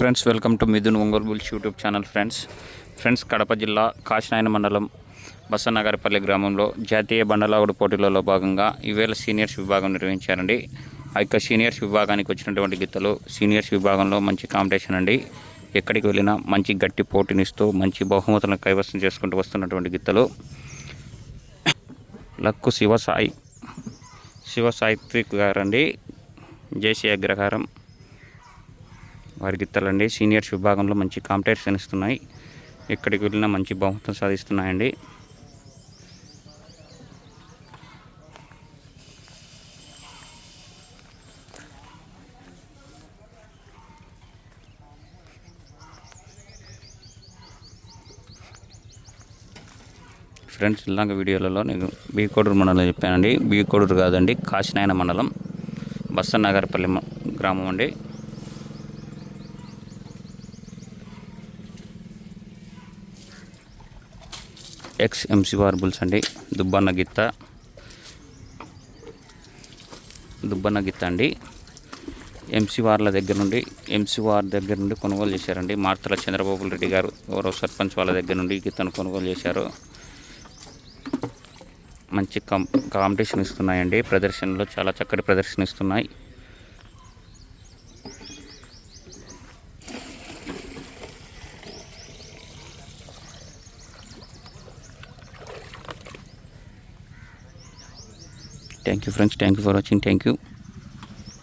Friends, welcome to Mithun Ongole bulls YouTube channel. Friends Kadapa జిల్లా కాశీనాయన మండలం బసన్నగారిపల్లి గ్రామంలో జాతీయ బండలాగుడు పోటీలలో భాగంగా ఈవేళ సీనియర్స్ విభాగం నిర్వహించారండి. ఆ యొక్క సీనియర్స్ విభాగానికి వచ్చినటువంటి గిత్తలు సీనియర్స్ విభాగంలో మంచి కాంపిటీషన్ అండి. ఎక్కడికి వెళ్ళినా మంచి గట్టి పోటీనిస్తూ మంచి బహుమతులను కైవసం చేసుకుంటూ వస్తున్నటువంటి గిత్తలు లక్కు శివసాయిత్విక్ గారండి, జేసీ అగ్రహారం వారి గిత్తలండి. సీనియర్స్ విభాగంలో మంచి కాంపిటీషన్ ఇస్తున్నాయి. ఎక్కడికి వెళ్ళినా మంచి బహుమతం సాధిస్తున్నాయండి. ఫ్రెండ్స్, ఇలాగ వీడియోలలో నేను బీకోడూరు మండలం చెప్పానండి. బీకోడూరు కాదండి, కాశీనాయన మండలం బసన్నగారిపల్లి గ్రామం అండి. ఎంసీ బుల్స్ అండి. దుబ్బన్న గిత్త అండి. ఎంసీ వారి దగ్గర నుండి కొనుగోలు చేశారండి. మార్తల చంద్రబాబు రెడ్డి గారు గౌరవ సర్పంచ్ వాళ్ళ దగ్గర నుండి గిత్తను కొనుగోలు చేశారు. మంచి కాంపిటీషన్ ఇస్తున్నాయండి. ప్రదర్శనలో చాలా చక్కటి ప్రదర్శన ఇస్తున్నాయి. Thank you friends, thank you for watching, thank you.